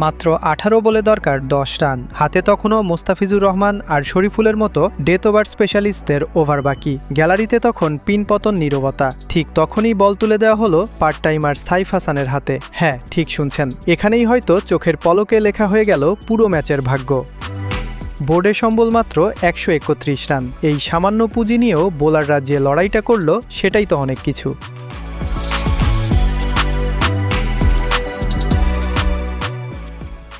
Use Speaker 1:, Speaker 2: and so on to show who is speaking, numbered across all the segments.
Speaker 1: মাত্র ১৮ বলে দরকার ১০ রান। হাতে তখনও মোস্তাফিজুর রহমান আর শরীফুলের মতো ডেথ ওভার স্পেশালিস্টদের ওভার বাকি। গ্যালারিতে তখন পিনপতন নীরবতা। ঠিক তখনই বল তুলে দেওয়া হলো পার্ট টাইমার সাইফ হাসানের হাতে। হ্যাঁ, ঠিক শুনছেন, এখানেই হয়তো চোখের পলকে লেখা হয়ে গেল পুরো ম্যাচের ভাগ্য। বোর্ডে সম্বল মাত্র ১৩১ রান। এই সামান্য পুঁজি নিয়েও বোলাররা যে লড়াইটা করল সেটাই তো অনেক কিছু।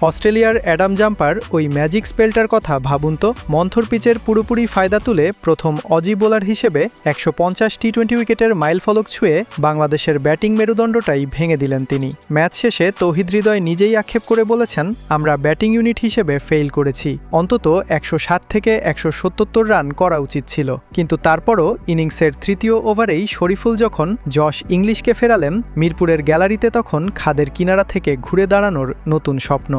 Speaker 1: অস্ট্রেলিয়ার অ্যাডাম জাম্পার ওই ম্যাজিক স্পেলটার কথা ভাবুন তো। মন্থর পিচের পুরোপুরি ফায়দা তুলে প্রথম অজি বোলার হিসেবে ১৫০ টি-20 উইকেটের মাইলফলক ছুঁয়ে বাংলাদেশের ব্যাটিং মেরুদণ্ডটাই ভেঙে দিলেন তিনি। ম্যাচ শেষে তৌহিদ হৃদয় নিজেই আক্ষেপ করে বলেছেন, আমরা ব্যাটিং ইউনিট হিসেবে ফেইল করেছি, অন্তত ১৬০ থেকে ১৭০ রান করা উচিত ছিল। কিন্তু তারপরও ইনিংসের তৃতীয় ওভারেই শরীফুল যখন জশ ইংলিশকে ফেরালেন, মিরপুরের গ্যালারিতে তখন খাদের কিনারা থেকে ঘুরে দাঁড়ানোর নতুন স্বপ্ন।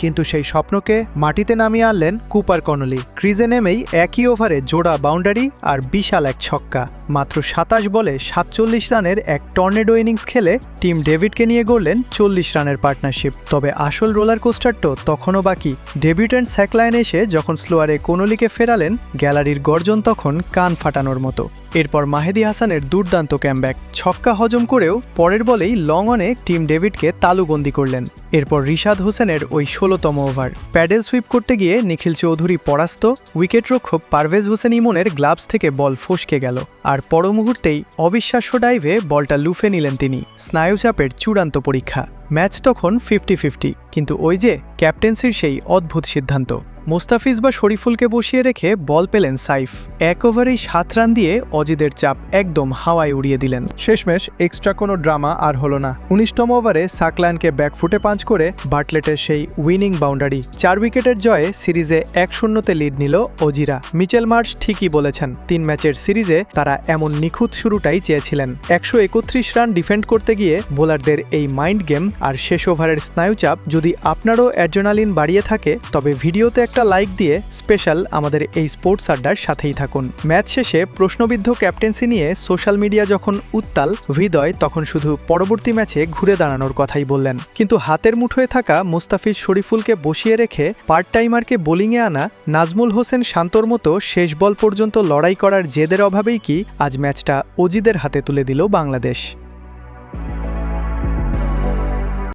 Speaker 1: কিন্তু সেই স্বপ্নকে মাটিতে নামিয়ে আনলেন কুপার কনলি। ক্রিজে নেমেই একই ওভারে জোড়া বাউন্ডারি আর বিশাল এক ছক্কা। মাত্র ২৭ বলে ৪৭ রানের এক টর্নেডো ইনিংস খেলে টিম ডেভিডকে নিয়ে গড়লেন ৪০ রানের পার্টনারশিপ। তবে আসল রোলার কোস্টার তো তখনও বাকি। ডেবিউট্যান্ট স্যাকলাইনে এসে যখন স্লোয়ারে কনলিকে ফেরালেন, গ্যালারির গর্জন তখন কান ফাটানোর মতো। এরপর মাহেদী হাসানের দুর্দান্ত ক্যামব্যাক, ছক্কা হজম করেও পরের বলেই লং অনে টিম ডেভিডকে তালুবন্দি করলেন। এরপর রিশাদ হোসেনের ওই ১৬তম ওভার প্যাডেল সুইপ করতে গিয়ে নিখিল চৌধুরী পরাস্ত। উইকেটরক্ষক পারভেজ হোসেন ইমনের গ্লাভস থেকে বল ফসকে গেল, আর পর মুহূর্তেই অবিশ্বাস্য ডাইভে বলটা লুফে নিলেন তিনি। স্নায়ুচাপের চূড়ান্ত পরীক্ষা। ম্যাচ তখন 50-50, কিন্তু ওই যে ক্যাপ্টেন্সির সেই অদ্ভুত সিদ্ধান্ত। মোস্তাফিজ বা শরীফুলকে বসিয়ে রেখে বল পেলেন সাইফ। এক ওভারেই ৭ রান দিয়ে অজিদের চাপ একদম হাওয়ায় উড়িয়ে দিলেন। শেষমেশ এক্সট্রা কোনো ড্রামা আর হলো না। ১৯তম ওভারে সাকলায়নকে ব্যাকফুটে পাঞ্চ করে বাটলেটের সেই উইনিং বাউন্ডারি। ৪ উইকেটের জয়ে সিরিজে ১-০তে লিড নিল অজিরা। মিচেল মার্শ ঠিকই বলেছেন, ৩ ম্যাচের সিরিজে তারা এমন নিখুঁত শুরুটাই চেয়েছিলেন। ১৩১ রান ডিফেন্ড করতে গিয়ে বোলারদের এই মাইন্ড গেম আর শেষ ওভারের স্নায়ুচাপ যদি আপনারও অ্যাড্রেনালিন বাড়িয়ে থাকে, তবে ভিডিওতে একটা লাইক দিয়ে স্পেশাল আমাদের এই স্পোর্টস আড্ডার সাথেই থাকুন। ম্যাচ শেষে প্রশ্নবিদ্ধ ক্যাপ্টেন্সি নিয়ে সোশ্যাল মিডিয়া যখন উত্তাল, হৃদয় তখন শুধু পরবর্তী ম্যাচে ঘুরে দাঁড়ানোর কথাই বললেন। কিন্তু হাতের মুঠোয় থাকা মুস্তাফিজ শরীফুলকে বসিয়ে রেখে পার্ট টাইমারকে বোলিংয়ে আনা নাজমুল হোসেন শান্তর মতো শেষ বল পর্যন্ত লড়াই করার জেদের অভাবেই কি আজ ম্যাচটা অজিদের হাতে তুলে দিল বাংলাদেশ।